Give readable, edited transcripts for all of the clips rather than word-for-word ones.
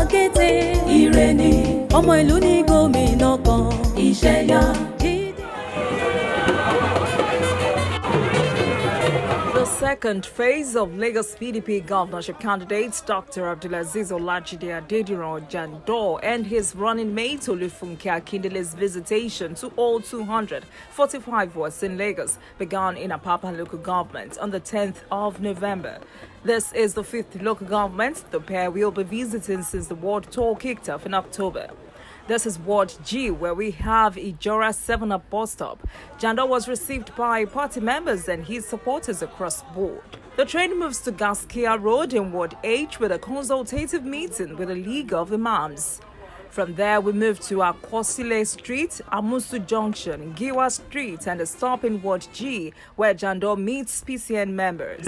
kété ire ni ọmọ ìlú ní gómìnà kan iṣẹ́ yá. The second phase of Lagos PDP governorship candidates Dr. Abdulaziz Olajide Adediran Jandor and his running mate Olufunke Akindele's visitation to all 245 wards in Lagos began in Apapa local government on the 10th of November. This is the fifth local government the pair will be visiting since the ward tour kicked off in October. This is Ward G, where we have Ijora 7-Up bus stop. Jandor was received by party members and his supporters across the board. The train moves to Gaskia Road in Ward H with a consultative meeting with the League of Imams. From there, we move to Akwosile Street, Amusu Junction, Giwa Street, and a stop in Ward G, where Jandor meets PCN members.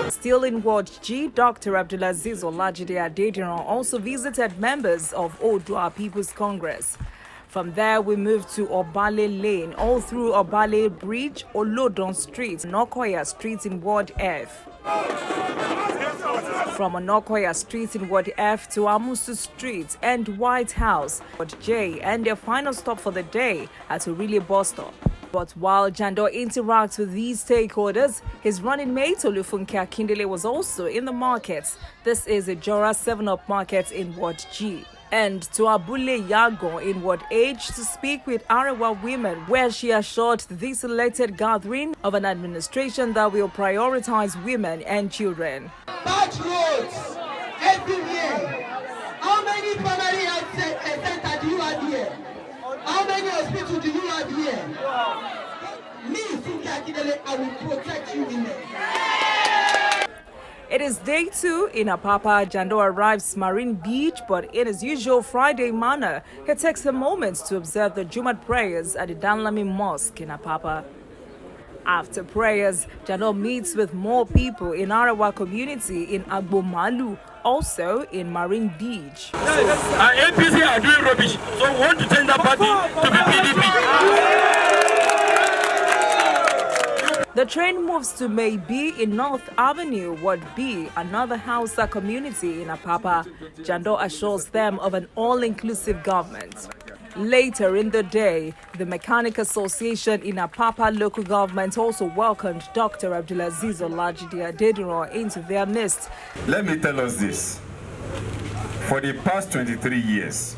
Still in Ward G, Dr. Abdulaziz Olajide Adediran also visited members of Odua People's Congress. From there, we move to Obale Lane, all through Obale Bridge, Olodon Street, Nokoya Street in Ward F. From Onokoya Street in Ward F to Amusu Street and White House, Ward J, and their final stop for the day at Orile bus stop. But while Jandor interacts with these stakeholders, his running mate Olufunke Akindele was also in the markets. This is a Jora 7-Up market in Ward G. And to Abule Yago in Ward H to speak with Arewa women, where she assured this elected gathering of an administration that will prioritize women and children. Bad roads everywhere. How many primary health centers do you have here? How many hospitals do you have here? Me, I will protect you in there. It is day 2 in Apapa. Jandor arrives Marine Beach, but in his usual Friday manner, he takes a moment to observe the Jumat prayers at the Danlami Mosque in Apapa. After prayers, Jandor meets with more people in Arawa community in Agbomalu, also in Marine Beach. APC are doing rubbish, so we want to change that party to be PDP. The train moves to Maybe in North Avenue, Ward B, another Hausa community in Apapa. Jandor assures them of an all-inclusive government. Later in the day, the Mechanic Association in Apapa local government also welcomed Dr. Abdulaziz Olajide Adediran into their midst. Let me tell us this. For the past 23 years,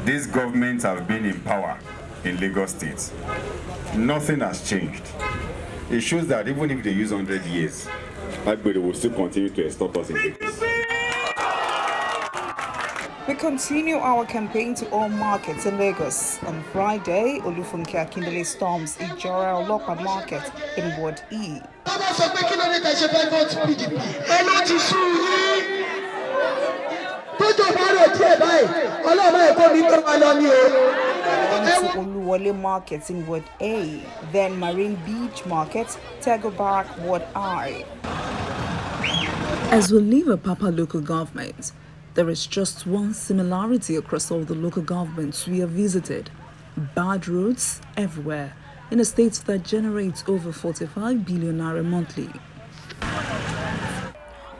these governments have been in power in Lagos State. Nothing has changed. It shows that even if they use 100 years, everybody will still continue to stop us in Lagos. We continue our campaign to all markets in Lagos. On Friday, Olufunke Akindele storms Ijora Olopa Market in Ward E. Oluwole Market in Ward A, then Marine Beach Market, Tego Barrack Ward I. As we leave Apapa local government, there is just one similarity across all the local governments we have visited. Bad roads everywhere in a state that generates over 45 billion naira monthly.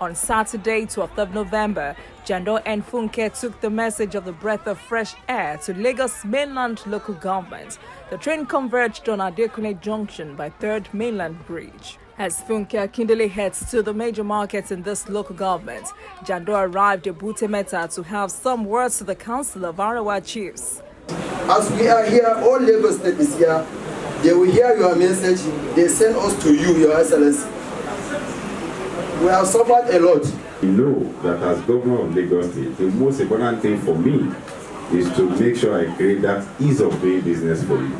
On Saturday, 12th of November, Jandor and Funke took the message of the breath of fresh air to Lagos mainland local government. The train converged on Adekune Junction by 3rd Mainland Bridge. As Funke Akindele heads to the major markets in this local government, Jandor arrived at Butemeta to have some words to the Council of Arawa Chiefs. As we are here, all Lagos State is here. They will hear your message. They send us to you, Your Excellency. We have suffered a lot. You know that as governor of Lagos State, the most important thing for me is to make sure I create that ease of doing business for you.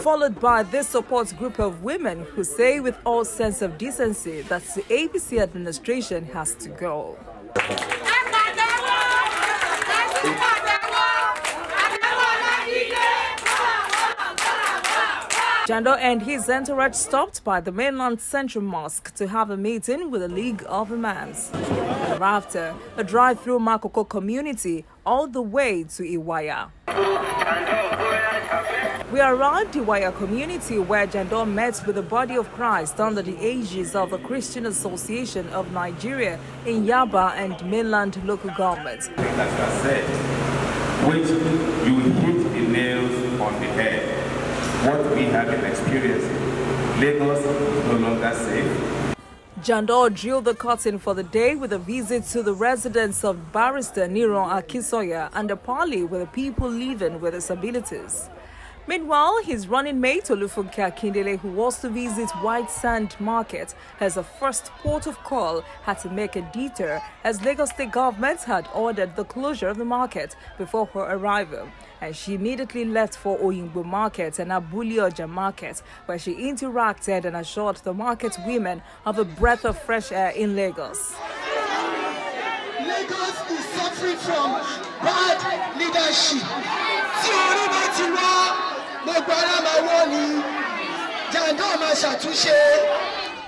Followed by this support group of women who say with all sense of decency that the APC administration has to go. Jandor and his entourage stopped by the mainland Central Mosque to have a meeting with the League of Imams. Thereafter, a drive through Makoko community all the way to Iwaya. We arrived in Iwaya community where Jandor met with the body of Christ under the aegis of the Christian Association of Nigeria in Yaba and mainland local government. As I said, which you hit the nails on the head. What we have been experiencing, Lagos is no longer safe. Jandor drew the curtain for the day with a visit to the residence of Barrister Niron Akisoya and a parley with the people living with disabilities. Meanwhile, his running mate Olufunke Akindele, who was to visit White Sand Market as a first port of call, had to make a detour as Lagos State government had ordered the closure of the market before her arrival. And she immediately left for Oyingbo Market and Abuli Oja Market, where she interacted and assured the market women of a breath of fresh air in Lagos. Lagos is suffering from bad leadership.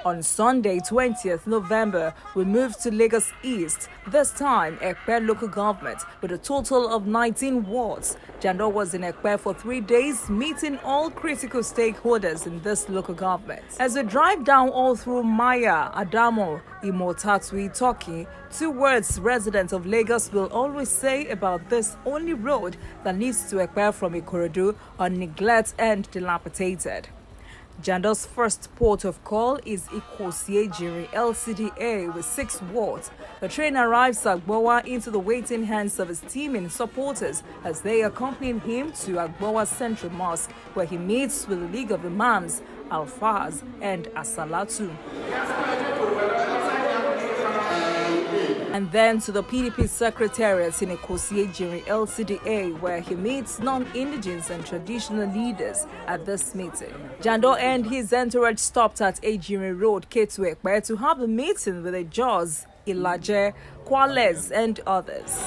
On Sunday, 20th November, we moved to Lagos East, this time Ekpe local government, with a total of 19 wards. Jandor was in Ekpe for 3 days, meeting all critical stakeholders in this local government. As we drive down all through Maya, Adamo, Imotatui, Toki, 2 words residents of Lagos will always say about this only road that leads to Ekpe from Ikorodu are neglect and dilapidated. Jandor's first port of call is Ikosiejiri LCDA with 6 wards. The train arrives at Agbowa into the waiting hands of his team and supporters as they accompany him to Agbowa Central Mosque, where he meets with the League of Imams, Al-Faz and Asalatu. And then to the PDP Secretariat in Ikosiejiri LCDA, where he meets non-indigenous and traditional leaders at this meeting. Jandor and his entourage stopped at Ejiri Road, Ketu-Ekpe, to have a meeting with the Jaws, Ilaje, Kwales, and others.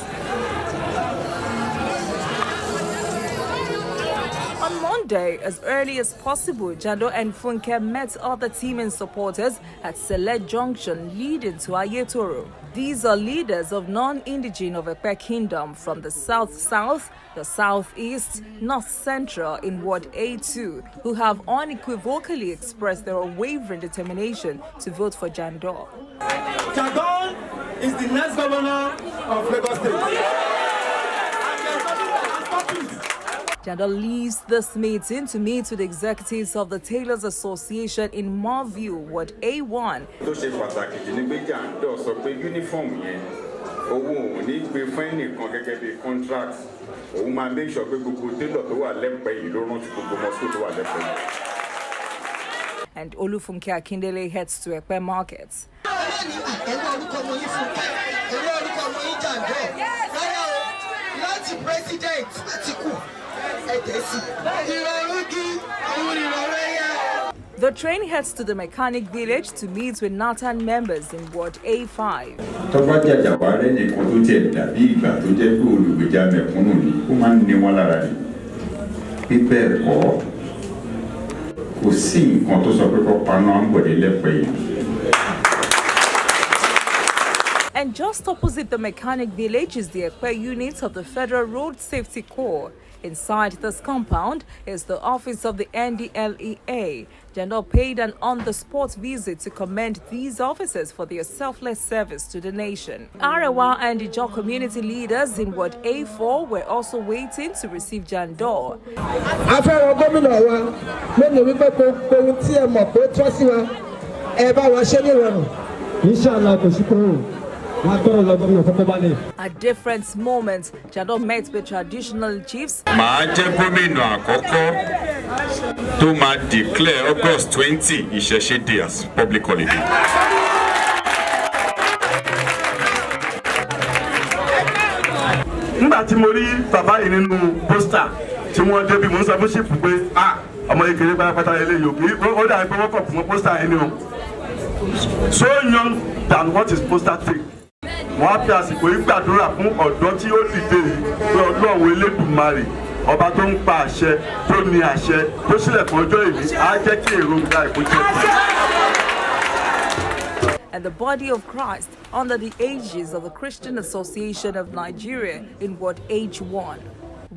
On Monday, as early as possible, Jandor and Funke met other team and supporters at Select Junction leading to Ayetoro. These are leaders of non-indigenous of Ekpe Kingdom from the South-South, the Southeast, North-Central in Ward A2, who have unequivocally expressed their unwavering determination to vote for Jandor. Jandor is the next governor of Lagos State. Jandor leaves this meeting to meet with executives of the Tailors Association in Marview, Ward A1. And Olufunke Akindele heads to Ekpe Markets. The train heads to the mechanic village to meet with Nathan members in Ward A5. And just opposite the mechanic village is the Ekpe unit of the Federal Road Safety Corps. Inside this compound is the office of the NDLEA. Jandor paid an on-the-spot visit to commend these officers for their selfless service to the nation. Arewa and Ijaw community leaders in Ward A4 were also waiting to receive Jandor. At different moments, Jandor met with traditional chiefs. To declare August 20 Isheshe Day as public holiday. Nígbà tí mo rí bàbá yìí nínú pósítà tí wọ́n débi mo ń sọ fún ṣìpù pé ọmọ ìkéré pátápátá eléyìí ò kí ó dà pé wọ́n kọ̀ fún pósítà ẹni o. So young than what is poster take. Wọ́n á fi àsìkò yìí gbàdúrà fún ọ̀dọ́ tí ó dìde pé Ọlọ́run Elédùmarè ọba tó ń pa àṣẹ tó ní àṣẹ tó sílẹ̀ fún ọjọ́ ìbí á jẹ́ kí èròǹgbà ìkójẹ́. And the body of Christ under the aegis of the Christian Association of Nigeria in Ward H1.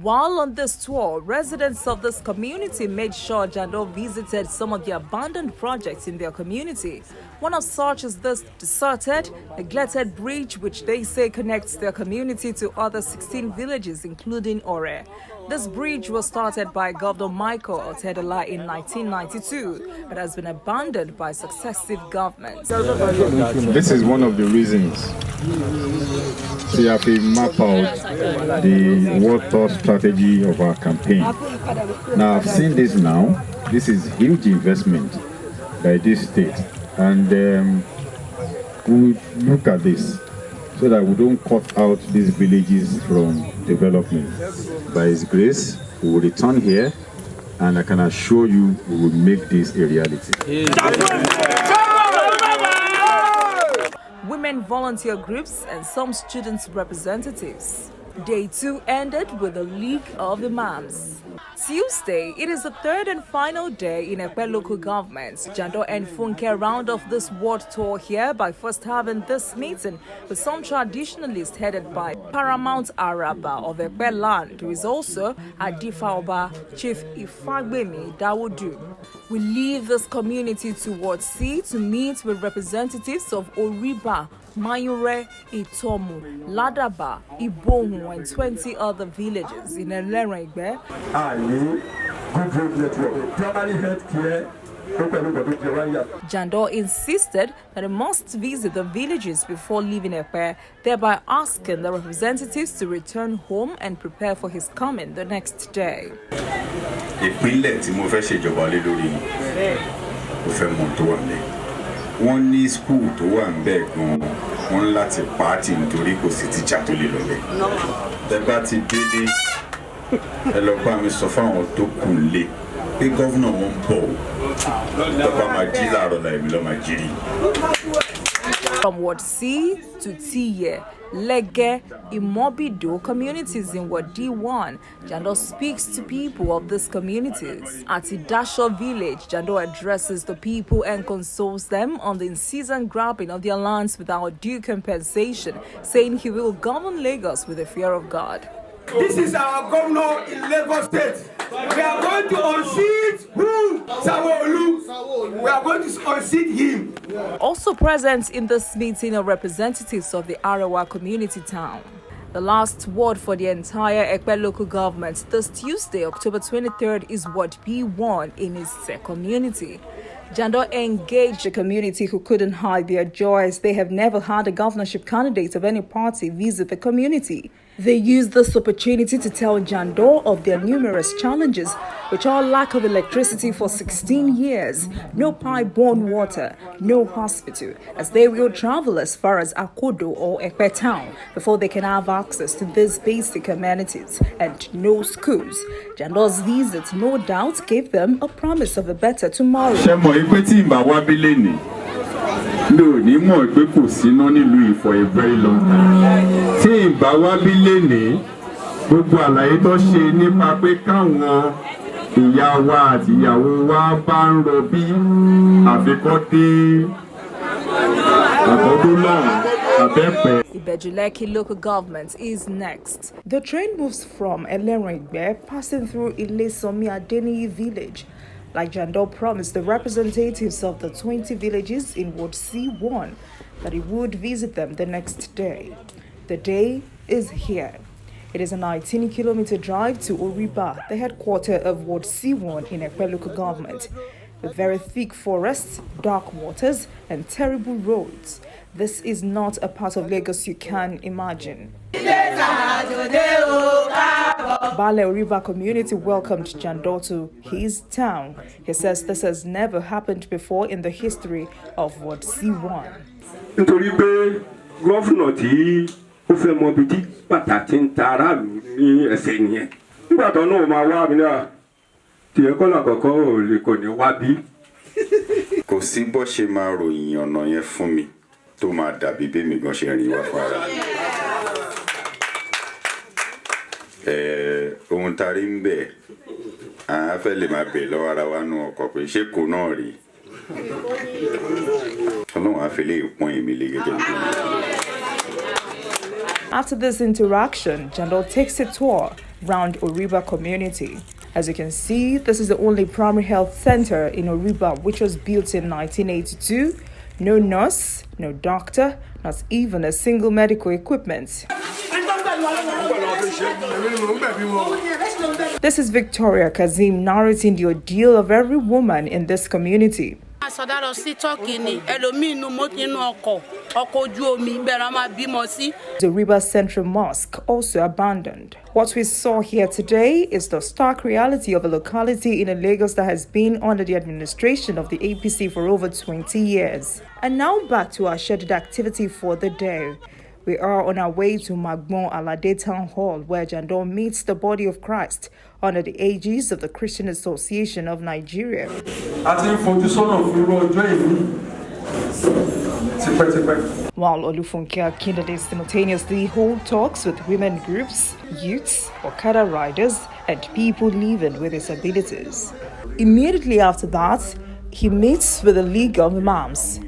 While on this tour, residents of this community made sure Jandor visited some of the abandoned projects in their community. One of such is this deserted, neglected bridge which they say connects their community to other 16 villages including Ore. This bridge was started by Governor Michael Otedola in 1992 but has been abandoned by successive governments. This is one of the reasons we have to map out the water strategy of our campaign. Now I've seen this now. This is huge investment by this state, and we look at this so that we don't cut out these villages from development. By His grace, we will return here, and I can assure you we will make this a reality. Women volunteer groups and some students representatives. Day 2 ended with the League of Imams. Tuesday, it is the third and final day in Ekpe local government. Jandor and Funke round off this ward tour here by first having this meeting with some traditionalists headed by Paramount Araba of Ekpe land, who is also Adifa Oba Chief Ifagbemi Dawodu. We leave this community towards C to meet with representatives of Oriba, Mayure, Itomu, Ladaba, Ibohu, and 20 other villages in Eleregbe. Good road network, primary health care. Jandor insisted that he must visit the villages before leaving Ekpe, thereby asking the representatives to return home and prepare for his coming the next day. Wọ́n ní school tó wà ńbẹ̀ gan wọ́n láti pàtì nítorí kò sí teacher tó lè lọ bẹ̀. Tẹ́ bá ti délé ẹ lọ bá mi sọ fáwọn tó kù lé pé gọ́vnà wọn ń bọ̀ lọ́ba máa jí láàárọ̀ láì mi lọ́ máa jí rí. From Ward C to Tiye, Lege, Imobido communities in Ward D1, Jandor speaks to people of these communities. At Idasho village, Jandor addresses the people and consoles them on the incessant grabbing of their lands without due compensation, saying he will govern Lagos with the fear of God. This is our governor in Lagos State. We are going to unseat who? Sanwo-Olu. We are going to unseat him. Also present in this meeting are representatives of the Arawa community town. The last ward for the entire Ekpe local government this Tuesday, October 23rd, is Ward B1 in its community. Jandor engaged the community who couldn't hide their joy as they have never had a governorship candidate of any party visit the community. They used this opportunity to tell Jandor of their numerous challenges, which are lack of electricity for 16 years, no pipe-borne water, no hospital, as they will travel as far as Akodo or Ekpe town before they can have access to these basic amenities, and no schools. Jandor's visit no doubt gave them a promise of a better tomorrow. No, ní mọ̀ pé kò síná nílùú yìí for a very long time. Tí ìbá wá bí lénìí, gbogbo àlàyé tó ṣe nípa pé káwọn ìyá wa àti ìyàwó wa bá ń rọbí àfikọ́ dé àkọ́dún náà àbẹ́pẹ́. Ibejuleki local government is next. The train moves from Eleregbe, passing through Ilesomi Adeniyi village. Like Jandor promised the representatives of the 20 villages in Ward C1 that he would visit them the next day. The day is here. It is a 19-kilometer drive to Oriba, the headquarters of Ward C1 in Ekpe local government, with very thick forests, dark waters, and terrible roads. This is not a part of Lagos you can imagine. Bale Oriba community welcomed Jandor to his town. He says this has never happened before in the history of Ward C1. Nítorí pé gọ́fúnà tí ó fẹ́ mọ ibi tí pàtàkì ń ta aráàlú ní ẹsẹ̀ nìyẹn. Nígbà tó náà máa wá mi náà, tiẹ̀ kọ́ làkọ́kọ́ ò lè kò ní wá bí. Kò sí bó ṣe máa ròyìn ọ̀nà yẹn fún mi tó máa dàbí bí mi gan ṣe rìn wá fún ara mi. ohun tá a rí ń bẹ̀ a fẹ́ lè máa bẹ̀ lọ́wọ́ ara wa nù ọkọ̀ pé ṣé kò náà rí ọlọ́run á fi lè pọ́n èmi lé gẹ́gẹ́ bí. After this interaction, Jandor takes a tour around Oriba community. As you can see, this is the only primary health center in Oriba, which was built in 1982. No nurse, no doctor, not even a single medical equipment. This is Victoria Kazim narrating the ordeal of every woman in this community. The River Central Mosque also abandoned. What we saw here today is the stark reality of a locality in a Lagos that has been under the administration of the APC for over 20 years. And now back to our scheduled activity for the day. We are on our way to Magbon Alade Town Hall, where Jandor meets the body of Christ under the aegis of the Christian Association of Nigeria. While Olufunke Akindele simultaneously hold talks with women groups, youths, Okada riders, and people living with disabilities. Immediately after that, he meets with the League of Imams.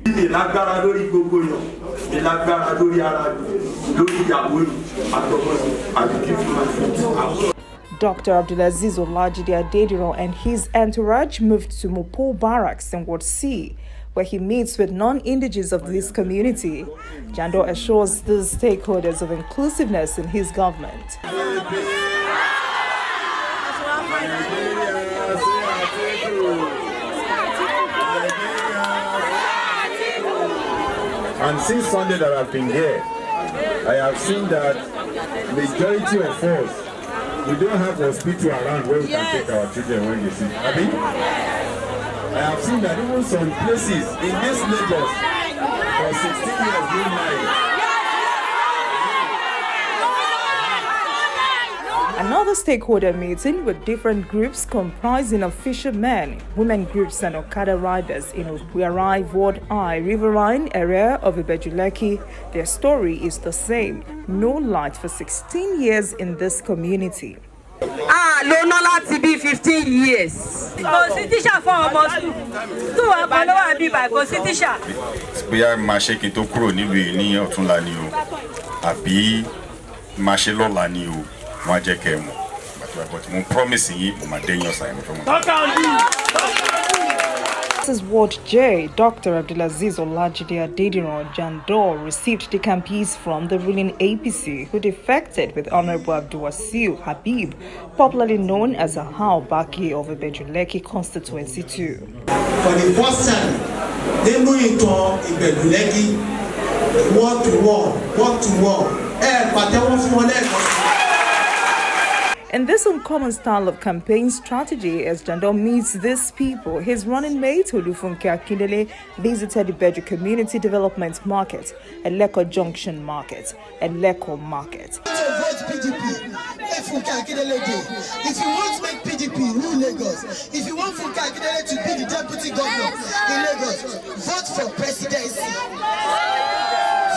Dr. Abdulaziz Olajide Adediran and his entourage moved to Mopo Barracks in Ward C, where he meets with non-indigenous of this community. Jandor assures these stakeholders of inclusiveness in his government. And since Sunday that I've been here, I have seen that majority of us, we don't have hospital around where we can take our children when they sick. I have seen that even some places in this Lagos for 16 years being married. Another stakeholder meeting with different groups comprising of fishermen, women groups and Okada riders in Obuarai, Ward I, Riverine area of Ibejuleki. Their story is the same. No light for 16 years in this community. No not to be 15 years. Constitution for almost 2 by constitution. We are mashing to grow ni ọ̀túnla ni o. Àbí mashe lọ́la ni o. But I'm promising you, This is Ward J. Dr. Abdulaziz Olajide Adediran Jandor received the campees from the ruling APC, who defected with Honorable Abdulwasiu Habib, popularly known as Ahau Baki of Ibejuleki constituency 2. For the first time, they moved into Ibejuleki, word to word. In this uncommon style of campaign strategy, as Jandor meets these people, his running mate Olufunke Akindele visited the Beju Community Development Market, Eleko Junction Market, and Leko Market. Vote PDP. If you want to make PDP rule Lagos, if you want Funke Akindele to be the deputy governor in Lagos, vote for presidency.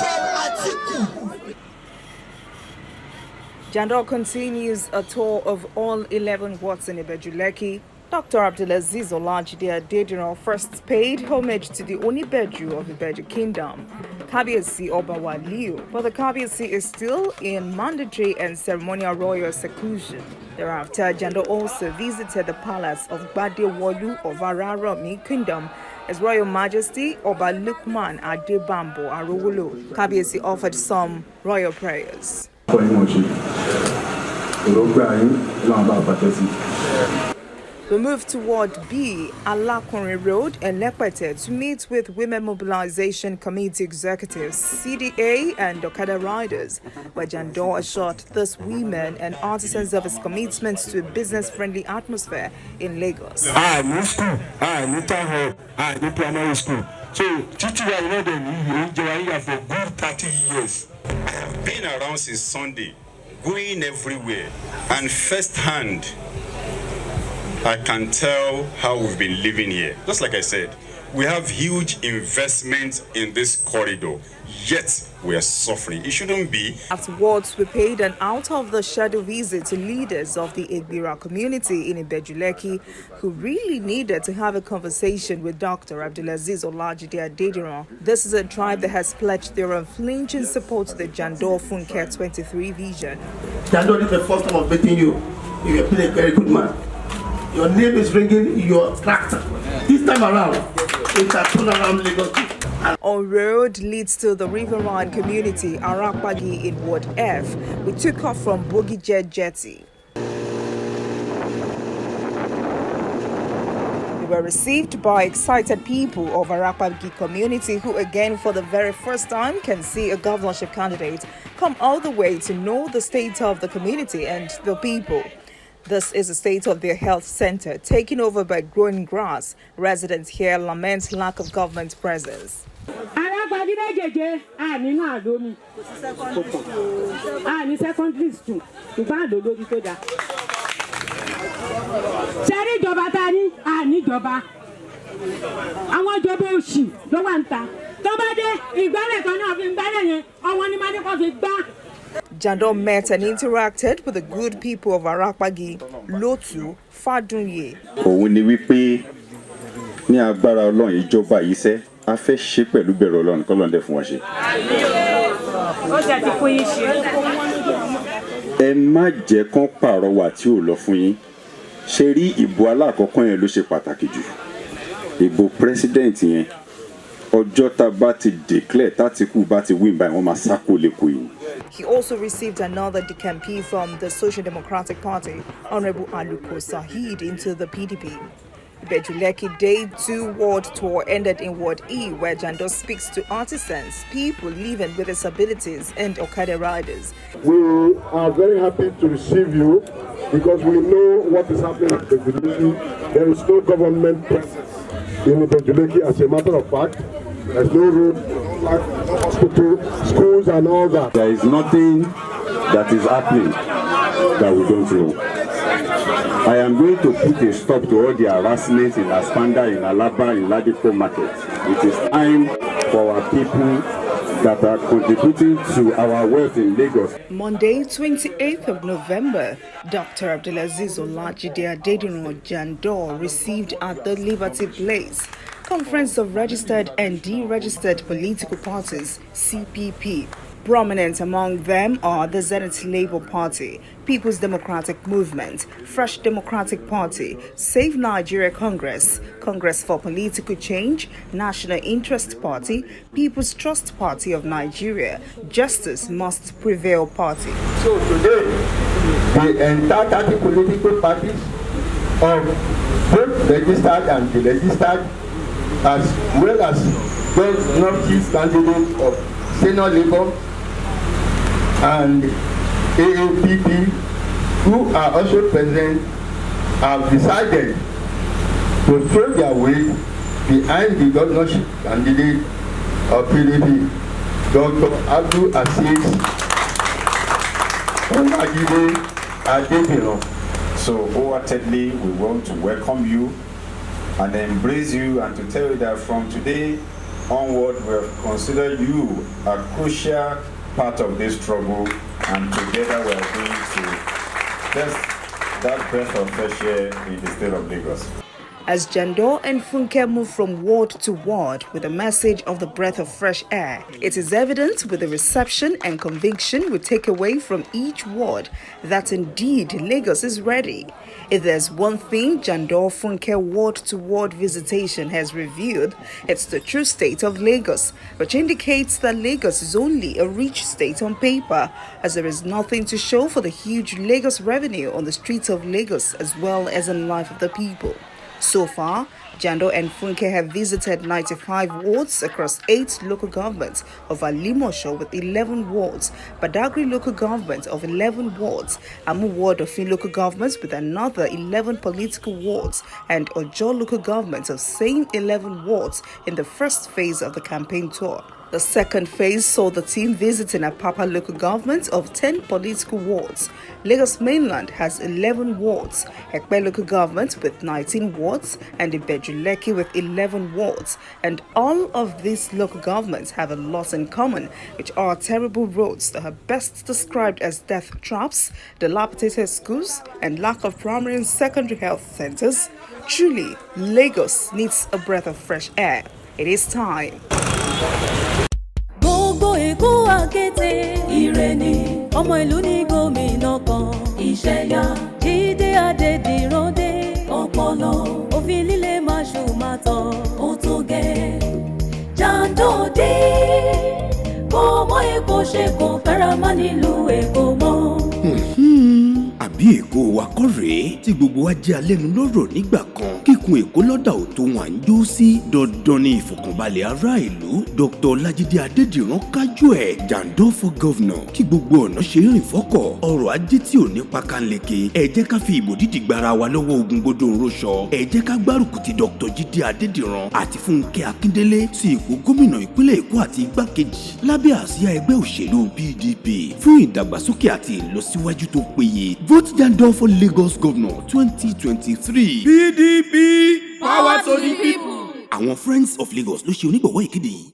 From Atiku. Jandor continues a tour of all 11 wards in Ibejuleki. Dr. Abdulaziz Olajide Adediran first paid homage to the Onibeju of Ibeju Kingdom, Kabiyesi Oba Waliu, but the Kabiyesi is still in mandatory and ceremonial royal seclusion. Thereafter, Jandor also visited the palace of Gbadewolu of Araromi Kingdom as Royal Majesty Oba Lukman Adebambo Arowolo. Kabiyesi offered some royal prayers. We move toward B, Alakunrin Road and Lepete to meet with Women Mobilization Committee executives, CDA and Okada riders, where Jandor assured these women and artisans of his commitment to a business-friendly atmosphere in Lagos. I need school, I need town hall, I need primary school. So, teaching for good 30 years. I have been around since Sunday, going everywhere, and firsthand, I can tell how we've been living here. Just like I said, We have huge investment in this corridor, yet we are suffering. It shouldn't be. Afterwards, we paid an out-of-the-shadow visit to leaders of the Egbira community in Ibejuleki, who really needed to have a conversation with Dr. Abdulaziz Olajide Adediran. This is a tribe that has pledged their unflinching support to the Jandor Funke 23 vision. Jandor is the first time of meeting you. You have been a very good man. Your name is ringing your tractor. This time around, it's a turnaround Lagos. On road leads to the riverine community, Arakpagi in Ward F. We took off from Bogije Jetty. We were received by excited people of Arakpagi community who again for the very first time can see a governorship candidate come all the way to know the state of the community and the people. This is the state of their health center, taken over by growing grass. Residents here lament lack of government presence. Jandor met and interacted with the good people of Arakpagi, Lotu, Fadunye. Òun ni wípé ní agbára Ọlọ́run ìjọba yìí ṣe a fẹ́ ṣe pẹ̀lú bẹ̀rù Ọlọ́run k'Ọlọ́run dẹ̀ fún wa ṣe. Ẹ má jẹ́ kán pàrọwà tí ò lọ fún yín. Ṣé rí ìbò alákọ̀ọ́kọ́ yẹn ló ṣe pàtàkì jù. Ìbò president yẹn ọjọ́ tá bá ti declare tátìkù bá ti win by wọ́n máa sákò lẹ́kọ̀ọ́ yìí. He also received another decampee from the Social Democratic Party, Honorable Aluko Sahid, into the PDP. Ibejuleki Day 2 Ward Tour ended in Ward E, where Jandor speaks to artisans, people living with disabilities, and Okada riders. We are very happy to receive you because we know what is happening in Ibejuleki. There is no government presence in Ibejuleki, as a matter of fact. There's no road, no hospital, schools and all that. There is nothing that is happening that we don't know. I am going to put a stop to all the harassment in Aspanda, in Alaba, in Ladipo market. It is time for our people that are contributing to our wealth in Lagos. Monday, 28th of November, Dr. Abdulaziz Olajide Adediran Jandor received at the Liberty Place Conference of Registered and Deregistered Political Parties, CPP. Prominent among them are the Zenith Labour Party, People's Democratic Movement, Fresh Democratic Party, Save Nigeria Congress, Congress for Political Change, National Interest Party, People's Trust Party of Nigeria, Justice Must Prevail Party. So today, the entire 30 political parties of both registered and deregistered, as well as those Northeast candidates of Senate Labour and AAPP, who are also present, have decided to throw their weight behind the governorship candidate of PDP, Dr. Abdul Aziz Olajide Adediran. So wholeheartedly, we want to welcome you and embrace you and to tell you that from today onward, we have considered you a crucial part of this struggle, and together we are going to test that breath of fresh air in the state of Lagos. As Jandor and Funke move from ward to ward with the message of the breath of fresh air, it is evident with the reception and conviction we take away from each ward that indeed Lagos is ready. If there's one thing Jandor Funke ward to ward visitation has revealed, it's the true state of Lagos, which indicates that Lagos is only a rich state on paper, as there is nothing to show for the huge Lagos revenue on the streets of Lagos as well as in life of the people. So far, Jandor and Funke have visited 95 wards across 8 local governments of Alimosho with 11 wards, Badagry local government of 11 wards, Amu ward of Fin local governments with another 11 political wards, and Ojo local government of same 11 wards in the first phase of the campaign tour. The second phase saw the team visiting Apapa local government of 10 political wards. Lagos mainland has 11 wards, Ekpe local government with 19 wards, and Ibeju-Lekki with 11 wards. And all of these local governments have a lot in common, which are terrible roads that are best described as death traps, dilapidated schools, and lack of primary and secondary health centers. Truly, Lagos needs a breath of fresh air. It is time. Gbogbo Èkó àkété ire ni ọmọ ìlú ní gómìnà kan ìṣẹ̀yà Jídé Adédìran ọpọlọ òfin líle máṣu mátọ ó tó gẹ́ Jandor dé kó mọ Èkó ṣe kó fẹ́ra má nílùú Èkó mọ́. Àbí Èkó wa kọ́ rèé tí gbogbo wa jẹ́ alẹ́nu lọ́rọ̀ nígbà kan kíkun Èkó lọ́dà ò tó wọn à ń jó sí dandan ní ìfọ̀kànbalẹ̀ ará ìlú. Dr. Lajide Adediran kájú ẹ̀ Jandor for governor kí gbogbo ọ̀nà ṣe rìn fọ́kọ̀ ọrọ̀ ajé tí ò ní pakanleke. Ẹ jẹ́ ká fi ìbò dídì gbara wa lọ́wọ́ ogun gbódò ńrọ́ṣọ. Ẹ jẹ́ ká gbárùkù ti Dr. Jídé Adédìran àti Fúnkẹ́ Akíndélé sí ipò gómìnà ìpínlẹ̀ Èkó àti igbákejì lábẹ́ àsíá ẹgbẹ́ òṣèlú PDP fún ìdàgbàsókè àti ìlọsíwájú tó péye. Vote Jandor for Lagos Governor 2023. PDP, power to the people. Àwọn Friends of Lagos ló ṣe onígbọ̀wọ́ ìkéde yìí.